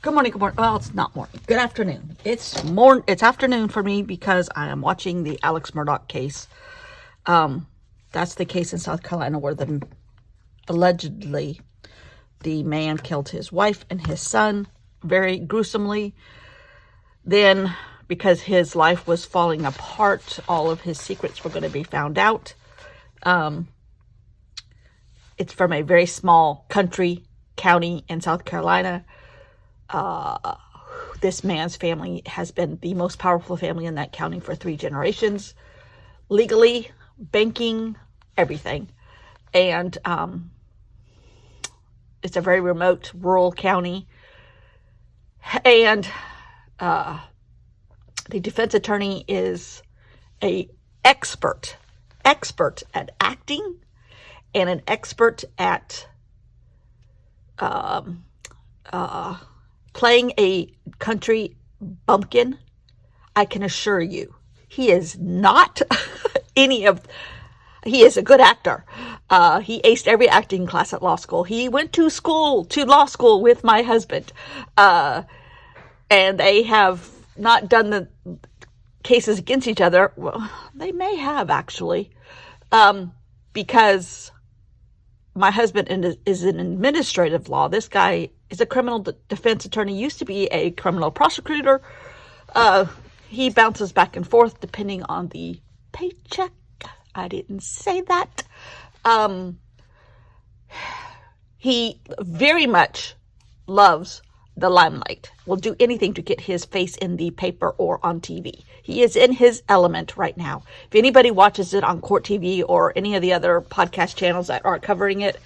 Good morning, good morning. Well, it's not morning. Good afternoon. It's afternoon for me because I am watching the Alex Murdaugh case. That's the case in South Carolina where allegedly the man killed his wife and his son very gruesomely. Then, because his life was falling apart, all of his secrets were going to be found out. It's from a very small county in South Carolina. This man's family has been the most powerful family in that county for 3 generations, legally, banking, everything. And it's a very remote, rural county. And the defense attorney is an expert at acting and an expert at playing a country bumpkin. I can assure you, he is not he is a good actor. He aced every acting class at law school. He went to law school with my husband. And they have not done the cases against each other. Well, they may have actually, because my husband is in administrative law. This guy is a criminal defense attorney, used to be a criminal prosecutor. He bounces back and forth depending on the paycheck. I didn't say that. He very much loves the limelight, will do anything to get his face in the paper or on TV. He is in his element right now. If anybody watches it on Court TV or any of the other podcast channels that are covering it,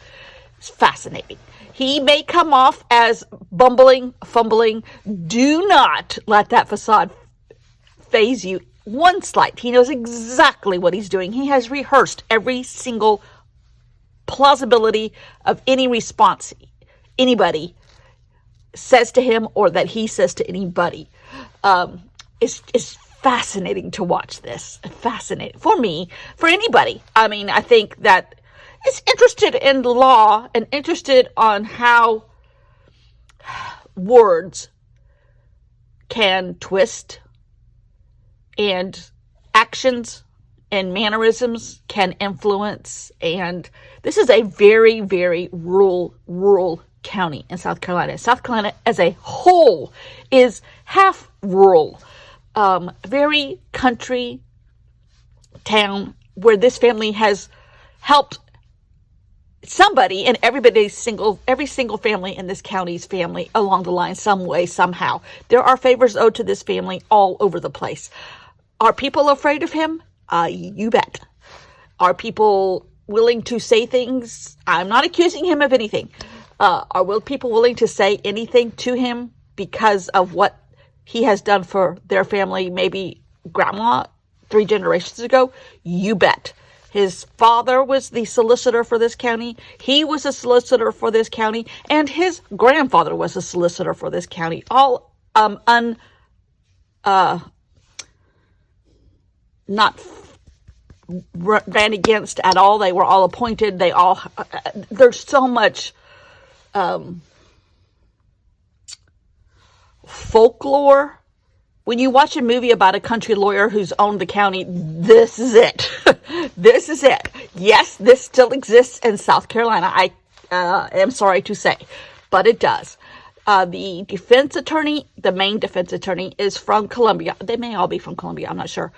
it's fascinating. He may come off as bumbling, fumbling. Do not let that facade faze you one slight. He knows exactly what he's doing. He has rehearsed every single plausibility of any response anybody says to him or that he says to anybody. It's fascinating to watch this. Fascinating for me, for anybody. I mean, I think that is interested in law and interested on how words can twist and actions and mannerisms can influence. And this is a very, very rural county in South Carolina. South Carolina as a whole is half rural, very country town where this family has helped somebody, and every single family in this county's family along the line, some way, somehow. There are favors owed to this family all over the place. Are people afraid of him? You bet. Are people willing to say things? I'm not accusing him of anything. Are people willing to say anything to him because of what he has done for their family, maybe grandma 3 generations ago? You bet. His father was the solicitor for this county. He was a solicitor for this county. And his grandfather was a solicitor for this county. All not ran against at all. They were all appointed. There's so much folklore. When you watch a movie about a country lawyer who's owned the county, this is it. This is it. Yes, this still exists in South Carolina. I am sorry to say, but it does. The defense attorney, the main defense attorney, is from Columbia. They may all be from Columbia. I'm not sure.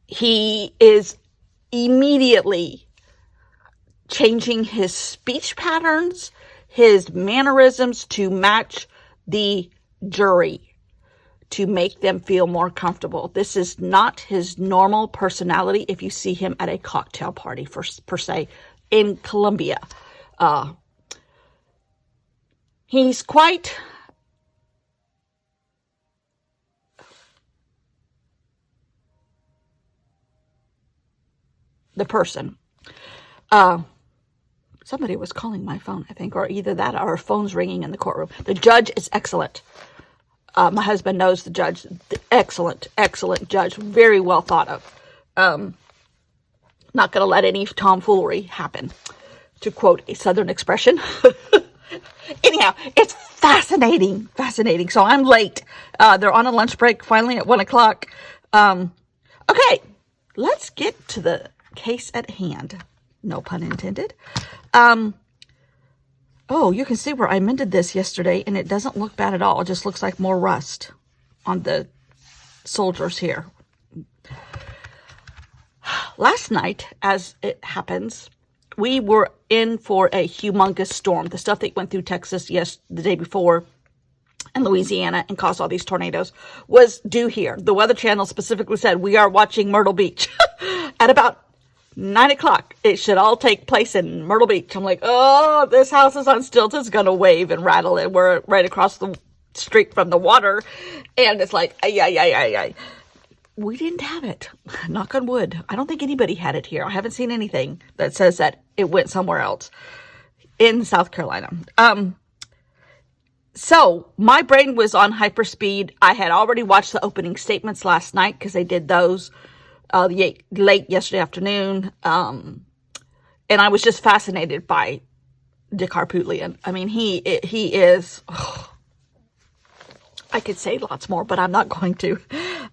He is immediately changing his speech patterns, his mannerisms to match the jury, to make them feel more comfortable. This is not his normal personality if you see him at a cocktail party, per se, in Columbia. He's quite the person. Somebody was calling my phone, I think, or either that or our phone's ringing in the courtroom. The judge is excellent. My husband knows the judge. Excellent judge. Very well thought of. Not going to let any tomfoolery happen, to quote a Southern expression. Anyhow, it's fascinating, fascinating. So I'm late. They're on a lunch break finally at 1 o'clock. Okay, let's get to the case at hand. No pun intended. Oh, you can see where I mended this yesterday, and it doesn't look bad at all. It just looks like more rust on the soldiers here. Last night, as it happens, we were in for a humongous storm. The stuff that went through Texas the day before and Louisiana and caused all these tornadoes was due here. The Weather Channel specifically said we are watching Myrtle Beach at about 9 o'clock. It should all take place in Myrtle Beach. I'm like, oh, this house is on stilts. It's going to wave and rattle. And we're right across the street from the water. And it's like, ay, ay, ay, ay, ay. We didn't have it. Knock on wood. I don't think anybody had it here. I haven't seen anything that says that it went somewhere else in South Carolina. So my brain was on hyperspeed. I had already watched the opening statements last night because they did those late yesterday afternoon. And I was just fascinated by Dick Harpootlian. I mean, he is, I could say lots more, but I'm not going to.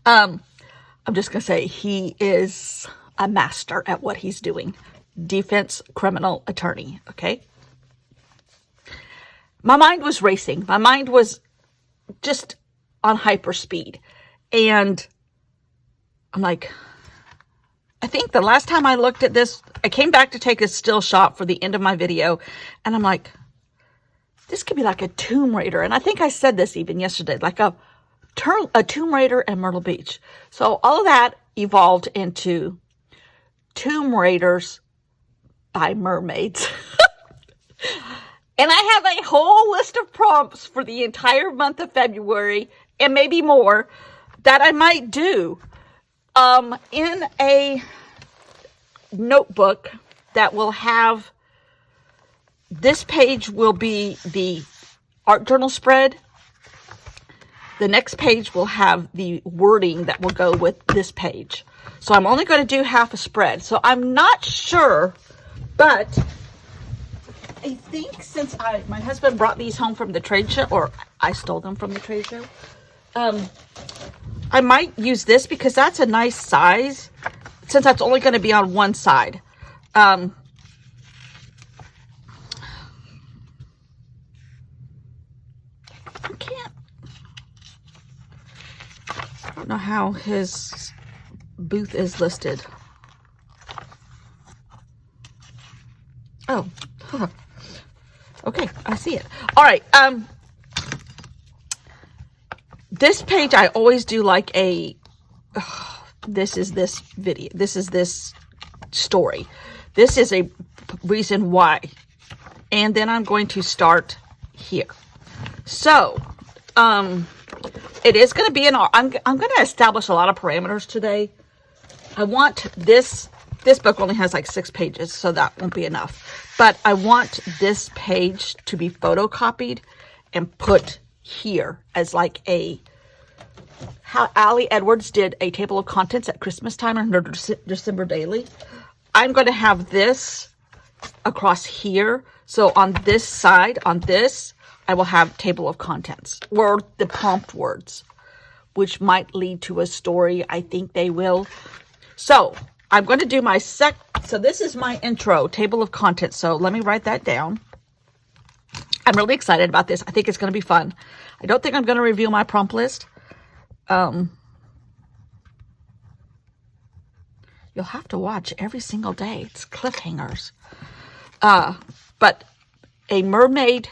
I'm just going to say he is a master at what he's doing. Defense criminal attorney, okay? My mind was racing. My mind was just on hyperspeed. And I'm like, I think the last time I looked at this, I came back to take a still shot for the end of my video. And I'm like, this could be like a Tomb Raider. And I think I said this even yesterday, like a Tomb Raider and Myrtle Beach. So all of that evolved into Tomb Raiders by mermaids. And I have a whole list of prompts for the entire month of February and maybe more that I might do in a notebook that will have, this page will be the art journal spread. The next page will have the wording that will go with this page. So I'm only going to do half a spread. So I'm not sure, but I think since my husband brought these home from the trade show, or I stole them from the trade show, I might use this because that's a nice size since that's only going to be on one side. I don't know how his booth is listed. Oh, okay, I see it. All right, this page I always do like a, this is this video, this is this story. This is a reason why. And then I'm going to start here. So, it is going to be I'm going to establish a lot of parameters today. I want this book only has like 6 pages, so that won't be enough. But I want this page to be photocopied and put here as like how Allie Edwards did a table of contents at Christmas time in her December daily. I'm going to have this across here. So on this side, on this, I will have table of contents or the prompt words, which might lead to a story. I think they will. So I'm going to do my so this is my intro, table of contents. So let me write that down. I'm really excited about this. I think it's going to be fun. I don't think I'm going to review my prompt list. You'll have to watch every single day. It's cliffhangers. But a mermaid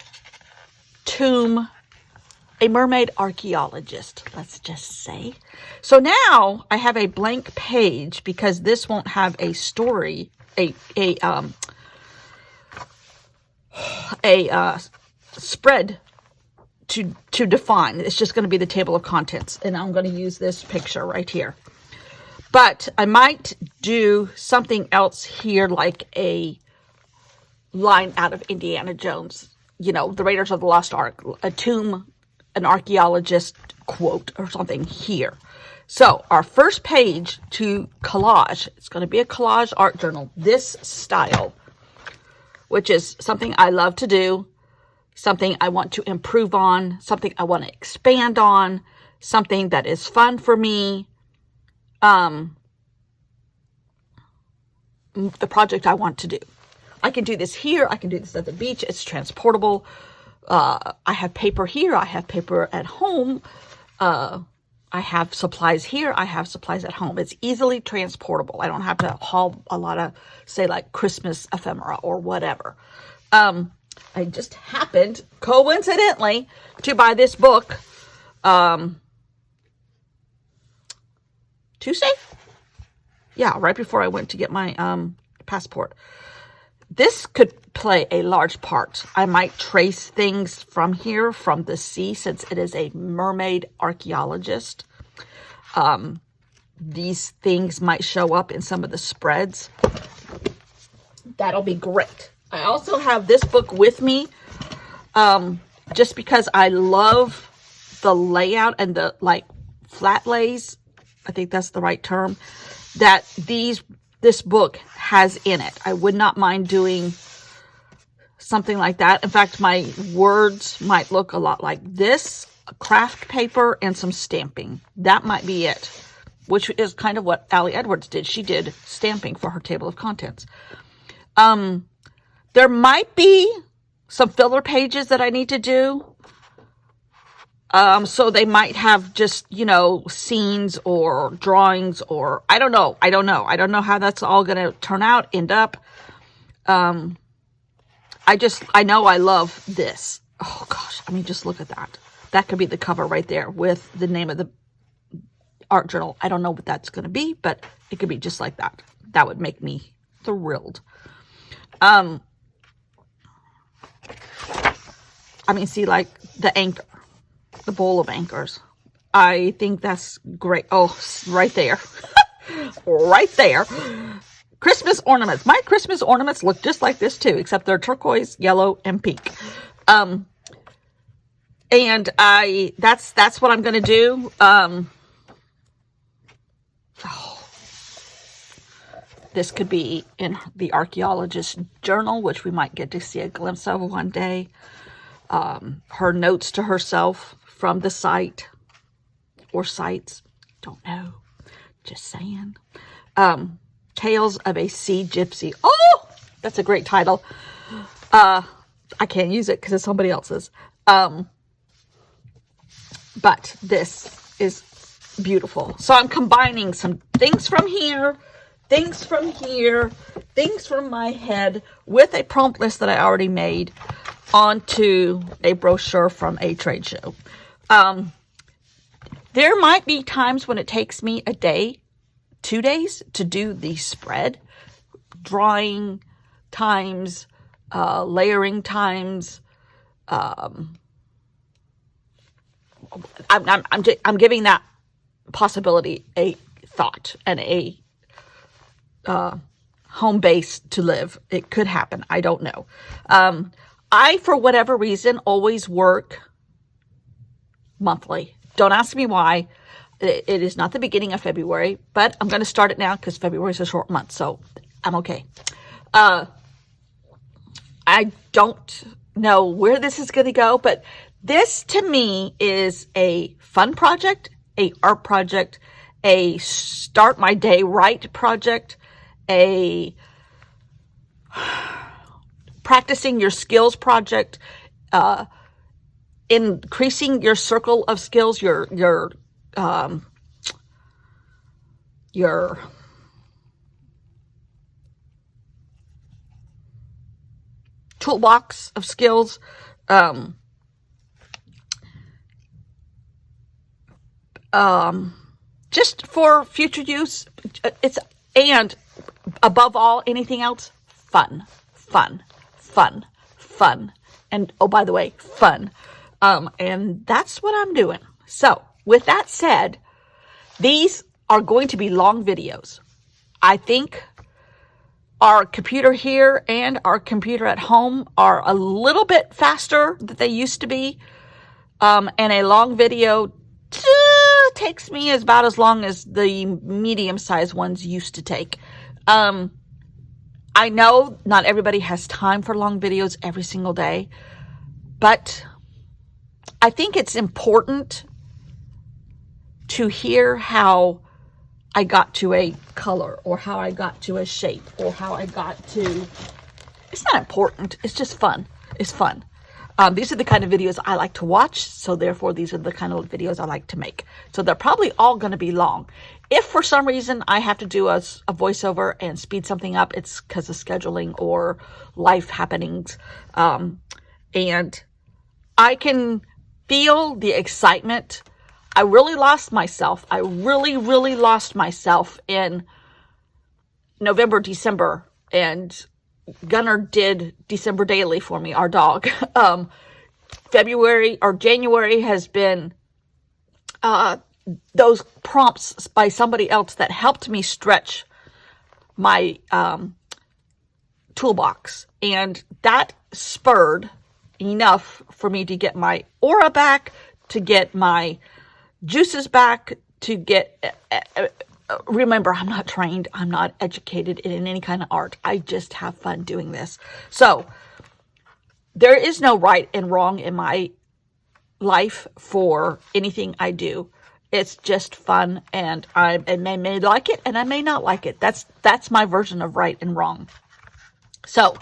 archaeologist, let's just say. So now I have a blank page because this won't have a story, a spread to define. It's just going to be the table of contents, and I'm going to use this picture right here. But I might do something else here, like a line out of Indiana Jones, you know, the Raiders of the Lost Ark, a tomb, an archaeologist quote or something here. So our first page to collage, it's going to be a collage art journal, this style, which is something I love to do. something I want to improve on, something I want to expand on, something that is fun for me, the project I want to do. I can do this here. I can do this at the beach. It's transportable. I have paper here. I have paper at home. I have supplies here. I have supplies at home. It's easily transportable. I don't have to haul a lot of, say, like Christmas ephemera or whatever. I just happened, coincidentally, to buy this book Tuesday? Yeah, right before I went to get my passport. This could play a large part. I might trace things from here, from the sea, since it is a mermaid archaeologist. These things might show up in some of the spreads. That'll be great. I also have this book with me, just because I love the layout and the, like, flat lays. I think that's the right term. That this book has in it. I would not mind doing something like that. In fact, my words might look a lot like this, a craft paper and some stamping. That might be it, which is kind of what Allie Edwards did. She did stamping for her table of contents. There might be some filler pages that I need to do. So they might have just, scenes or drawings or I don't know. I don't know how that's all going to turn out, end up. I know I love this. Oh gosh. I mean, just look at that. That could be the cover right there with the name of the art journal. I don't know what that's going to be, but it could be just like that. That would make me thrilled. See, like the anchor. The bowl of anchors. I think that's great. Oh, right there. Right there. Christmas ornaments. My Christmas ornaments look just like this too, except they're turquoise, yellow, and pink. And that's what I'm going to do. This could be in the Archaeologist journal, which we might get to see a glimpse of one day. Her notes to herself from the site or sites. Don't know. Just saying. Tales of a Sea Gypsy. Oh, that's a great title. I can't use it because it's somebody else's. But this is beautiful. So I'm combining some things from here, things from here, things from my head with a prompt list that I already made onto a brochure from a trade show. There might be times when it takes me a day, 2 days to do the spread, drawing times, layering times. I'm giving that possibility a thought and a home base to live. It could happen. I don't know. I, for whatever reason, always work monthly. Don't ask me why. It is not the beginning of February, but I'm going to start it now because February is a short month, so I'm okay. I don't know where this is going to go, but this to me is a fun project, a art project, a start my day right project, a practicing your skills project, increasing your circle of skills, your toolbox of skills, just for future use. And above all, anything else, fun. And oh, by the way, fun. And that's what I'm doing. So with that said, these are going to be long videos. I think our computer here and our computer at home are a little bit faster than they used to be. And a long video takes me about as long as the medium-sized ones used to take. I know not everybody has time for long videos every single day. But I think it's important to hear how I got to a color, or how I got to a shape, or how I got to... It's not important. It's just fun. It's fun. These are the kind of videos I like to watch, so therefore these are the kind of videos I like to make. So they're probably all going to be long. If for some reason I have to do a voiceover and speed something up, it's because of scheduling or life happenings. And I can feel the excitement. I really lost myself. I really, really lost myself in November, December, and Gunnar did December daily for me, our dog. February or January has been those prompts by somebody else that helped me stretch my toolbox. And that spurred enough for me to get my aura back, to get my juices back, to get... remember, I'm not trained. I'm not educated in any kind of art. I just have fun doing this. So there is no right and wrong in my life for anything I do. It's just fun, and I may like it and I may not like it. That's my version of right and wrong. So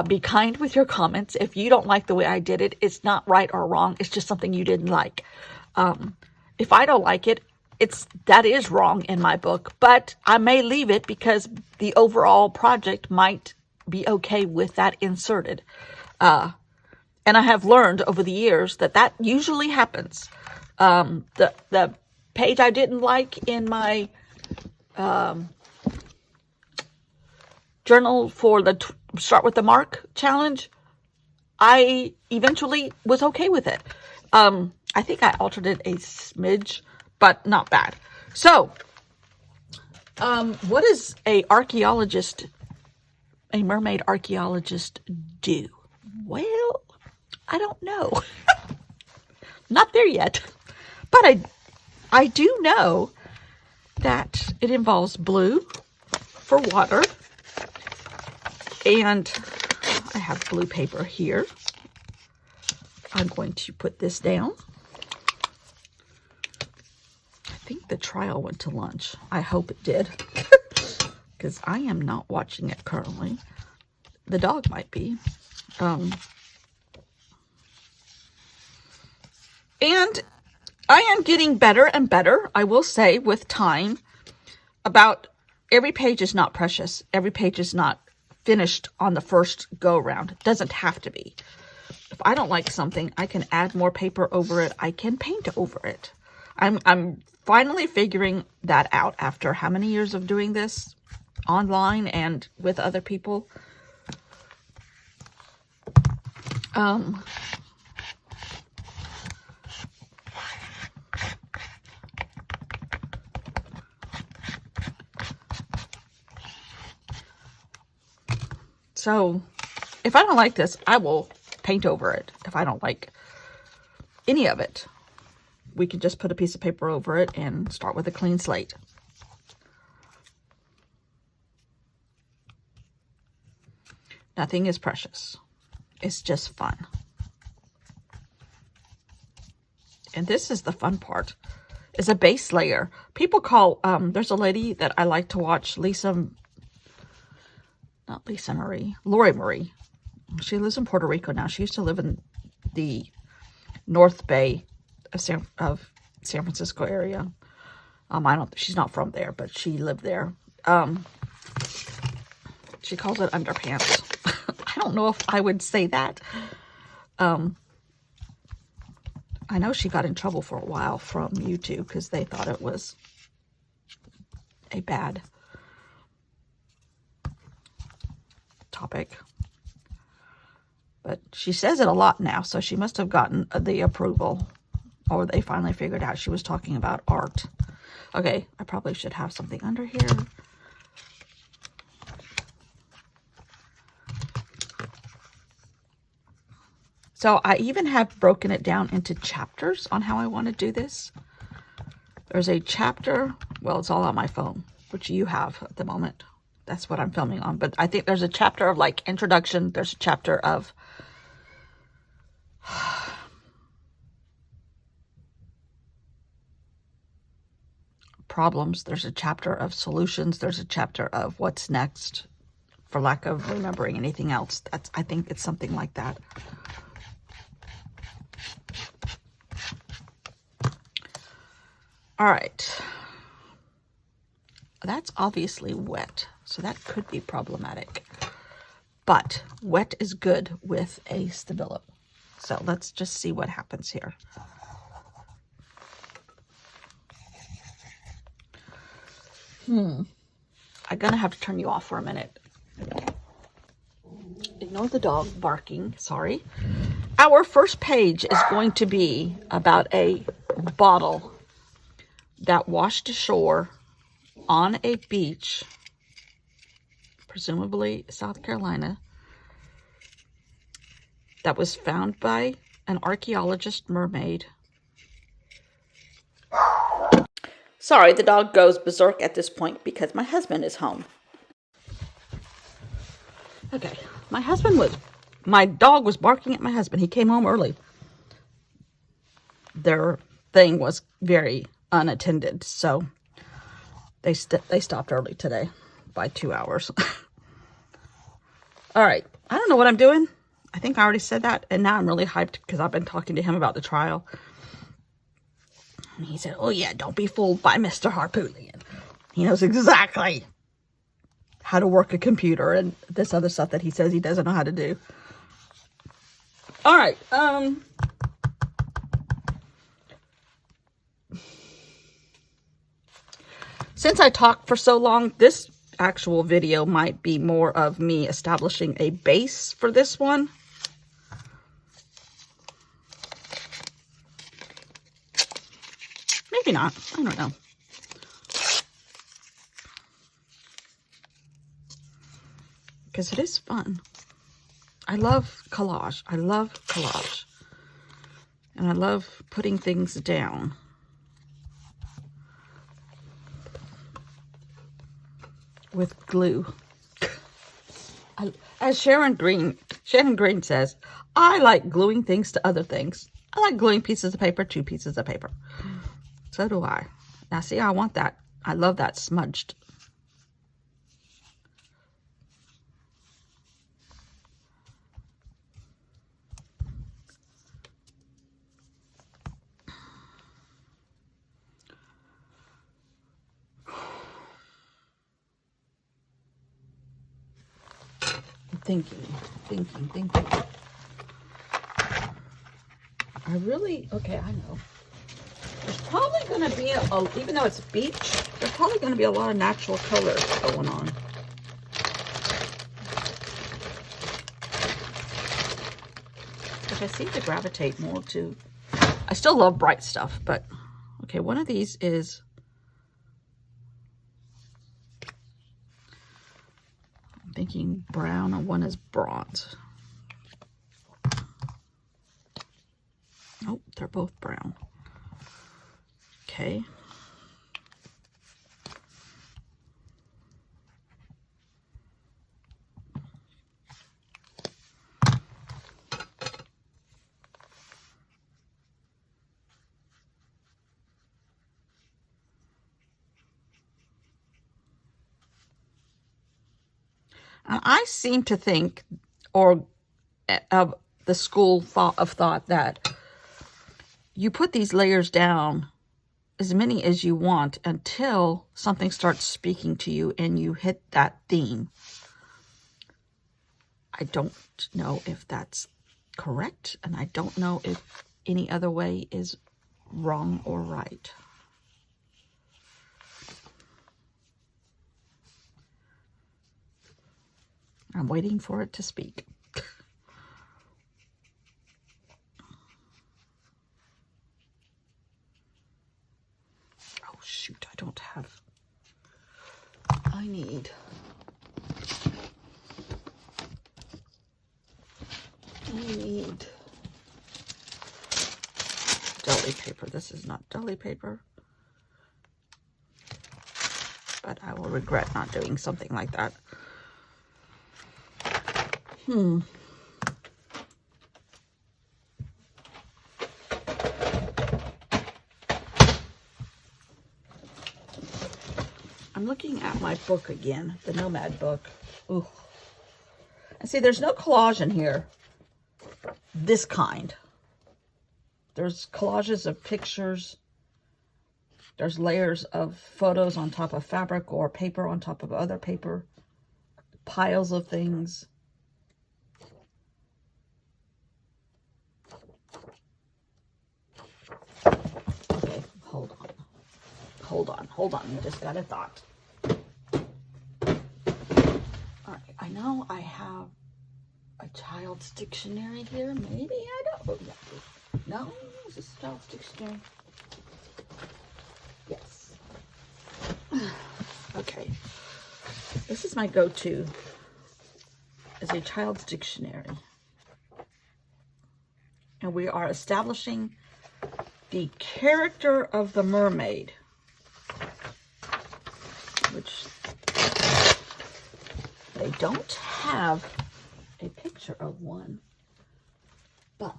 be kind with your comments. If you don't like the way I did it, it's not right or wrong. It's just something you didn't like. If I don't like it, that is wrong in my book, but I may leave it because the overall project might be okay with that inserted. And I have learned over the years that usually happens. The page I didn't like in my journal for the Start with the Mark challenge, I eventually was okay with it. I think I altered it a smidge, but not bad. So, what does a mermaid archaeologist do? Well, I don't know. Not there yet. But I do know that it involves blue for water. And I have blue paper here. I'm going to put this down. I think the trial went to lunch. I hope it did. Because I am not watching it currently. The dog might be. And I am getting better and better, I will say, with time. About every page is not precious. Every page is not finished on the first go around. It doesn't have to be. If I don't like something, I can add more paper over it. I can paint over it. I'm finally figuring that out after how many years of doing this online and with other people. So if I don't like this, I will paint over it. If I don't like any of it, we can just put a piece of paper over it and start with a clean slate. Nothing is precious. It's just fun. And this is the fun part, is a base layer. People call, there's a lady that I like to watch, Lori Marie. She lives in Puerto Rico now. She used to live in the North Bay of San Francisco area. She's not from there, but she lived there. She calls it underpants. I don't know if I would say that. I know she got in trouble for a while from YouTube because they thought it was a bad topic. But she says it a lot now, so she must have gotten the approval, or they finally figured out she was talking about art. Okay, I probably should have something under here. So I even have broken it down into chapters on how I want to do this. There's a chapter, well, it's all on my phone, which you have at the moment. That's what I'm filming on. But I think there's a chapter of like introduction. There's a chapter of Problems. There's a chapter of solutions. There's a chapter of what's next, for lack of remembering anything else. I think it's something like that. All right. That's obviously wet, so that could be problematic. But wet is good with a stabilo. So let's just see what happens here. I'm gonna have to turn you off for a minute. Ignore the dog barking, sorry. Our first page is going to be about a bottle that washed ashore on a beach, presumably South Carolina, that was found by an archaeologist mermaid. Sorry, the dog goes berserk at this point because my husband is home. Okay, my dog was barking at my husband. He came home early. Their thing was very unattended, so they stopped early today by 2 hours. All right, I don't know what I'm doing. I think I already said that, and now I'm really hyped because I've been talking to him about the trial. And he said, oh yeah, don't be fooled by Mr. Harpootlian. He knows exactly how to work a computer and this other stuff that he says he doesn't know how to do. All right. Since I talked for so long, this actual video might be more of me establishing a base for this one. Maybe not. I don't know. Because it is fun. I love collage. I love collage. And I love putting things down. With glue. As Sharon Green says, I like gluing things to other things. I like gluing pieces of paper to pieces of paper. So do I. Now see, I want that. I love that smudged. Thinking. Okay, I know. There's probably going to be, even though it's a beach, there's probably going to be a lot of natural colors going on. Which I seem to gravitate more to. I still love bright stuff, but, okay, one of these is, I'm thinking brown, and one is bronze. Oh, they're both brown. Okay. I seem to think, or of the school of thought, that you put these layers down, as many as you want, until something starts speaking to you and you hit that theme. I don't know if that's correct, and I don't know if any other way is wrong or right. I'm waiting for it to speak. Oh shoot, I don't have, I need deli paper. This is not deli paper, but I will regret not doing something like that. I'm looking at my book again, the Nomad book. Ooh. And see, there's no collage in here. This kind. There's collages of pictures. There's layers of photos on top of fabric or paper on top of other paper. Piles of things. Okay, hold on. Hold on. You just got a thought. All right, I know I have a child's dictionary here. Maybe I don't. No, is this a child's dictionary? Yes. Okay. This is my go-to as a child's dictionary. And we are establishing the character of the mermaid, which they don't have a picture of one, but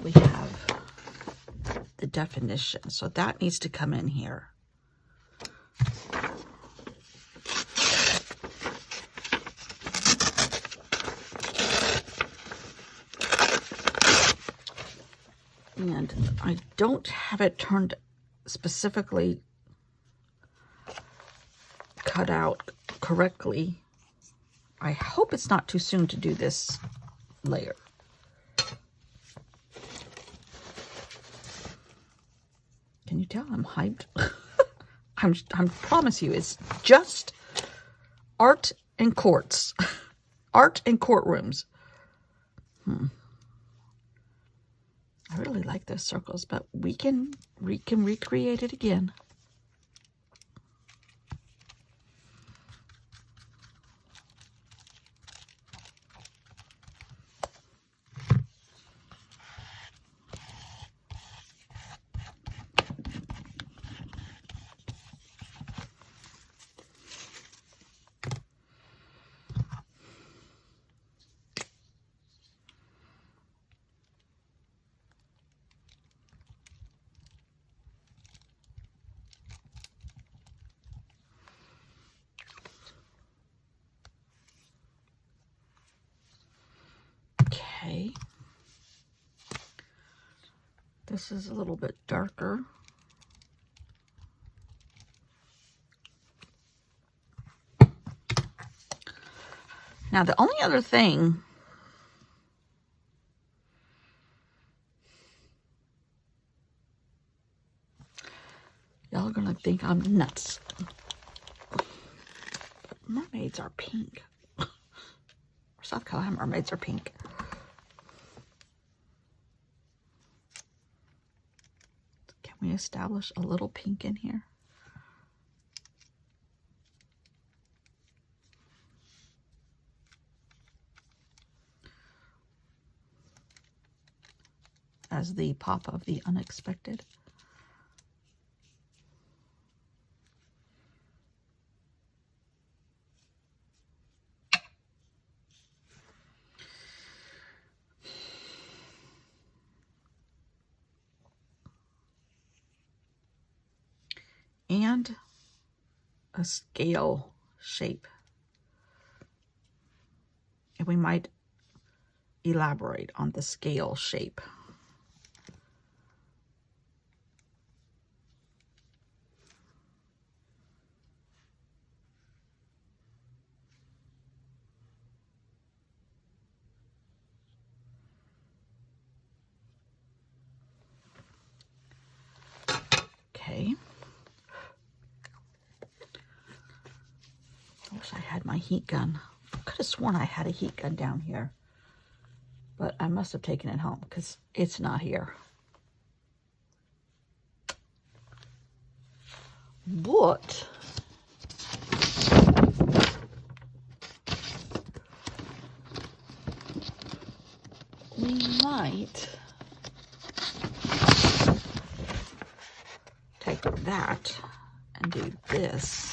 we have the definition. So that needs to come in here. And I don't have it turned specifically cut out correctly. I hope it's not too soon to do this layer. Can you tell I'm hyped? I promise you, it's just art and courts. Art and courtrooms. I really like those circles, but we can recreate it again. Okay, this is a little bit darker. Now the only other thing y'all are gonna think I'm nuts, but mermaids are pink. South Carolina mermaids are pink. Can we establish a little pink in here? As the pop of the unexpected. And a scale shape. And we might elaborate on the scale shape. Okay. I wish I had my heat gun. I could have sworn I had a heat gun down here, but I must have taken it home because it's not here. But we might take that and do this.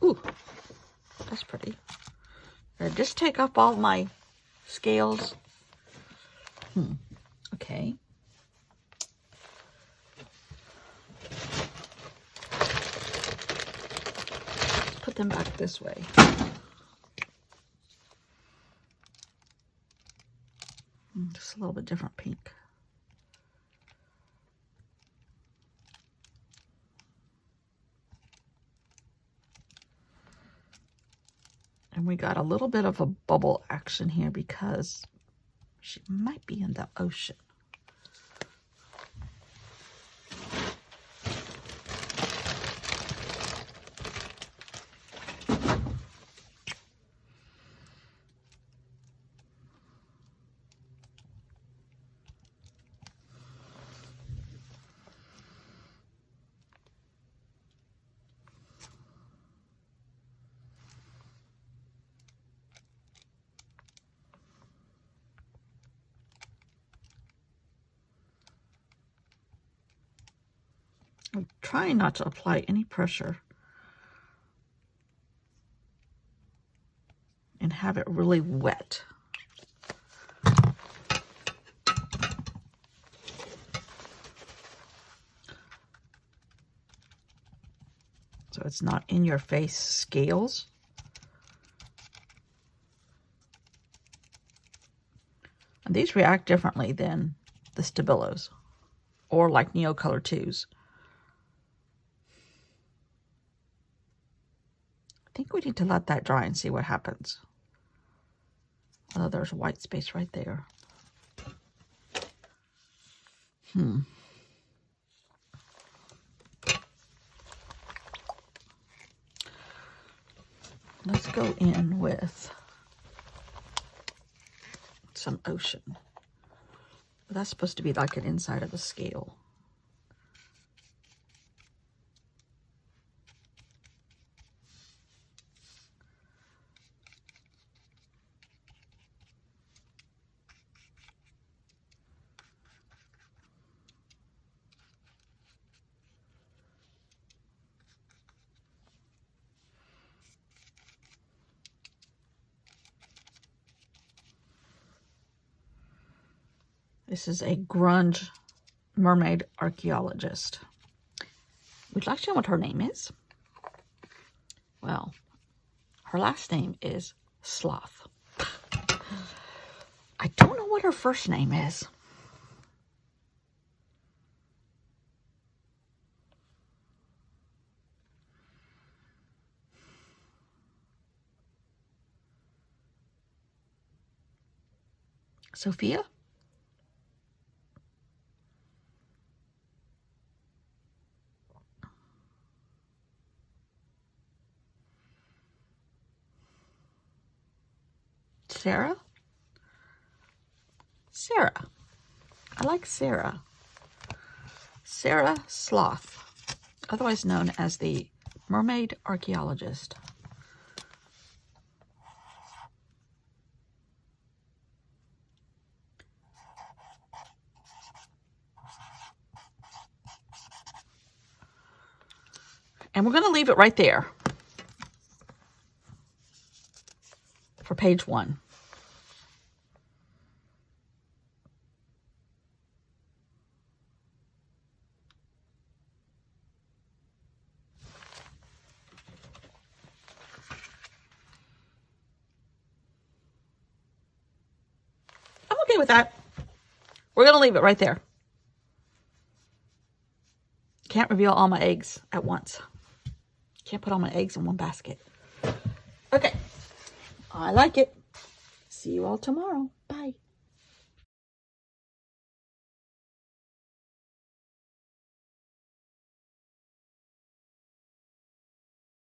Ooh, that's pretty. Or just take off all my scales. Okay. Put them back this way. Just a little bit different pink. And we got a little bit of a bubble action here because she might be in the ocean. I'm trying not to apply any pressure and have it really wet. So it's not in your face scales. And these react differently than the Stabilos or like Neocolor 2s. I think we need to let that dry and see what happens. Oh, there's a white space right there. Let's go in with some ocean. That's supposed to be like an inside of a scale. This is a grunge mermaid archaeologist. Would you like to know what her name is? Well, her last name is Sloth. I don't know what her first name is. Sophia? Sarah? Sarah. I like Sarah. Sarah Sloth, otherwise known as the Mermaid Archaeologist. And we're going to leave it right there for page 1. I'm okay with that. We're going to leave it right there. Can't reveal all my eggs at once. Can't put all my eggs in one basket. Okay. I like it. See you all tomorrow. Bye.